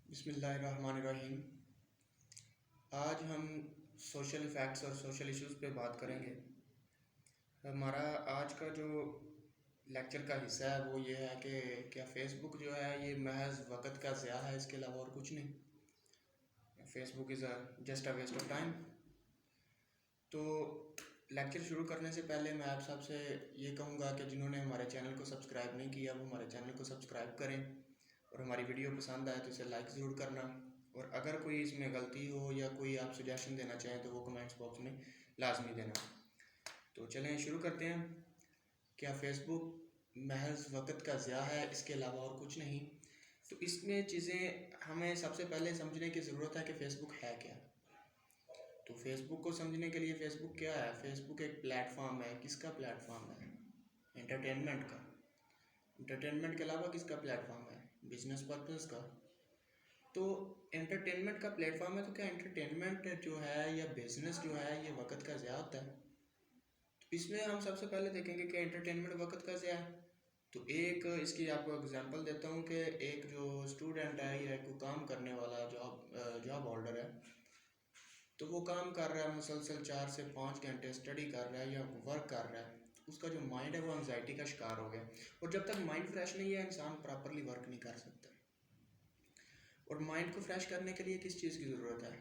बिस्मिल्लाहिर्रहमानिर्रहीम। आज हम सोशल इफ़ेक्ट्स और सोशल इश्यूज़ पे बात करेंगे। हमारा आज का जो लेक्चर का हिस्सा है वो ये है कि क्या फ़ेसबुक जो है ये महज वक़्त का ज़िया है, इसके अलावा और कुछ नहीं। Facebook is just a waste of time. तो लेक्चर शुरू करने से पहले मैं आप सबसे ये कहूँगा कि जिन्होंने हमारे चैनल को सब्सक्राइब नहीं किया वो हमारे चैनल को सब्सक्राइब करें, और हमारी वीडियो पसंद आए तो इसे लाइक ज़रूर करना। और अगर कोई इसमें गलती हो या कोई आप सजेशन देना चाहें तो वो कमेंट्स बॉक्स में लाजमी देना। तो चलें शुरू करते हैं। क्या फ़ेसबुक महज वक़्त का ज़िया है, इसके अलावा और कुछ नहीं? तो इसमें चीज़ें हमें सबसे पहले समझने की ज़रूरत है कि फ़ेसबुक है क्या। तो फ़ेसबुक को समझने के लिए फ़ेसबुक क्या है? फ़ेसबुक एक प्लेटफॉर्म है। किसका प्लेटफॉर्म है? एंटरटेनमेंट का। एंटरटेनमेंट के अलावा किसका प्लेटफॉर्म है? बिजनेस पर्पस का। तो एंटरटेनमेंट का प्लेटफॉर्म है, तो क्या एंटरटेनमेंट जो है या बिजनेस जो है ये वक़्त का ज़िया होता है? तो इसमें हम सबसे पहले देखेंगे कि एंटरटेनमेंट वक़्त का ज़िया है। तो एक इसकी आपको एग्जांपल देता हूँ कि एक जो स्टूडेंट है या कोई काम करने वाला जॉब होल्डर है, तो वो काम कर रहा है, मुसलसल 4 से 5 घंटे स्टडी कर रहा है या वर्क कर रहा है। उसका जो माइंड है वो एंग्जाइटी का शिकार हो गया, और जब तक माइंड फ्रेश नहीं है इंसान प्रॉपरली वर्क नहीं कर सकता। और माइंड को फ्रेश करने के लिए किस चीज़ की ज़रूरत है?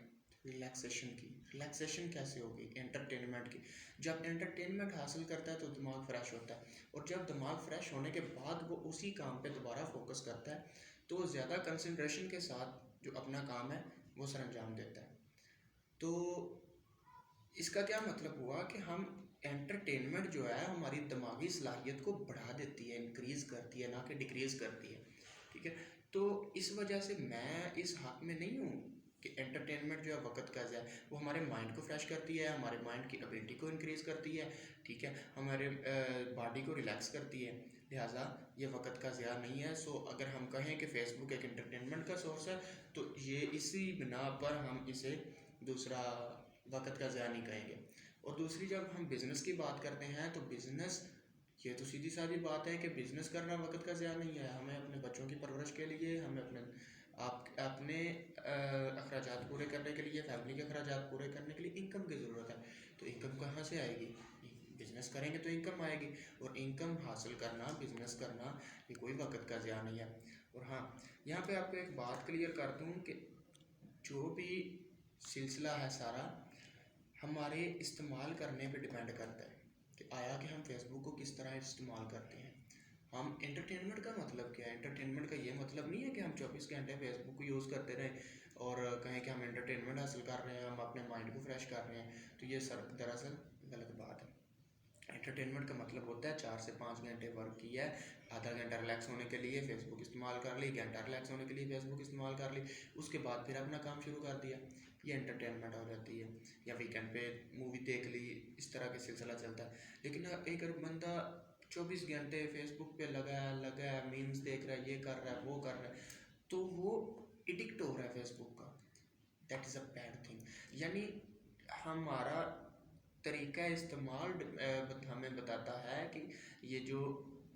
रिलैक्सेशन की। रिलैक्सेशन कैसे होगी? एंटरटेनमेंट की। जब एंटरटेनमेंट हासिल करता है तो दिमाग फ्रेश होता है, और जब दिमाग फ्रेश होने के बाद वो उसी काम पे दोबारा फोकस करता है तो वो ज़्यादा कंसंट्रेशन के साथ जो अपना काम है वो सर अंजाम देता है। तो इसका क्या मतलब हुआ कि हम एंटरटेनमेंट जो है हमारी दिमागी सलाहियत को बढ़ा देती है, इंक्रीज़ करती है, ना कि डिक्रीज़ करती है। ठीक है। तो इस वजह से मैं इस हक़ में नहीं हूँ कि एंटरटेनमेंट जो है वक़्त का ज़िया है। वो हमारे माइंड को फ्रेश करती है, हमारे माइंड की एबिलिटी को इंक्रीज़ करती है। ठीक है। हमारे बॉडी को रिलैक्स करती है, लिहाजा ये वक़्त का ज़िया नहीं है। सो अगर हम कहें कि फ़ेसबुक एक एंटरटेनमेंट का सोर्स है तो ये इसी बिना पर हम इसे दूसरा वक़्त का ज़िया नहीं कहेंगे। और दूसरी जब हम बिज़नेस की बात करते हैं तो बिज़नेस, ये तो सीधी सादी बात है कि बिज़नेस करना वक़्त का ज़िया नहीं है। हमें अपने बच्चों की परवरिश के लिए, हमें अपने अखराजात पूरे करने के लिए, फैमिली के अखराजात पूरे करने के लिए इनकम की ज़रूरत है। तो इनकम कहाँ से आएगी? बिज़नेस करेंगे तो इनकम आएगी, और इनकम हासिल करना, बिज़नेस करना ये कोई वक़्त का ज़िया नहीं है। और हाँ, यहाँ पे आपको एक बात क्लियर कर दूँ कि जो भी सिलसिला है सारा हमारे इस्तेमाल करने पे डिपेंड करता है कि आया कि हम फ़ेसबुक को किस तरह इस्तेमाल करते हैं। हम एंटरटेनमेंट का मतलब क्या है? एंटरटेनमेंट का ये मतलब नहीं है कि हम 24 घंटे फ़ेसबुक को यूज़ करते रहें और कहें कि हम एंटरटेनमेंट हासिल कर रहे हैं, हम अपने माइंड को फ्रेश कर रहे हैं। तो ये दरअसल गलत बात है। एंटरटेनमेंट का मतलब होता है 4 से 5 घंटे वर्क किया है, आधा घंटा रिलैक्स होने के लिए फ़ेसबुक इस्तेमाल कर ली, घंटा रिलैक्स होने के लिए फ़ेसबुक इस्तेमाल कर ली, उसके बाद फिर अपना काम शुरू कर दिया। ये एंटरटेनमेंट हो जाती है। या वीकेंड पे मूवी देख ली, इस तरह का सिलसिला चलता है। लेकिन एक अगर बंदा 24 घंटे फ़ेसबुक पे लगा है, मीम्स देख रहा है, ये कर रहा है, वो कर रहा है, तो वो एडिक्ट हो रहा है फ़ेसबुक का। That is a bad thing. यानी हमारा तरीका इस्तेमाल हमें बताता है कि ये जो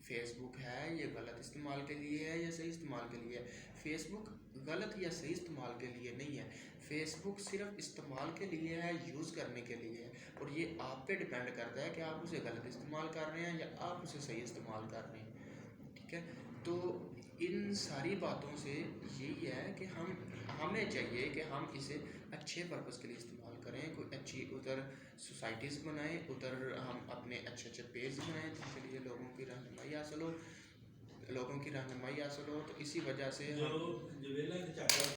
फ़ेसबुक है ये गलत इस्तेमाल के लिए है या सही इस्तेमाल के लिए है। फ़ेसबुक गलत या सही इस्तेमाल के लिए नहीं है। फ़ेसबुक सिर्फ इस्तेमाल के लिए है, यूज़ करने के लिए है, और ये आप पे डिपेंड करता है कि आप उसे गलत इस्तेमाल कर रहे हैं या आप उसे सही इस्तेमाल कर रहे हैं। ठीक है। तो इन सारी बातों से यही है कि हमें चाहिए कि हम इसे अच्छे पर्पस के लिए इस्तेमाल करें। कोई अच्छी उधर सोसाइटीज़ बनाएं, उधर हम अपने अच्छे अच्छे पेज बनाएं जिनके लिए लोगों की रहनुमाई हासिल हो। तो इसी वजह से हम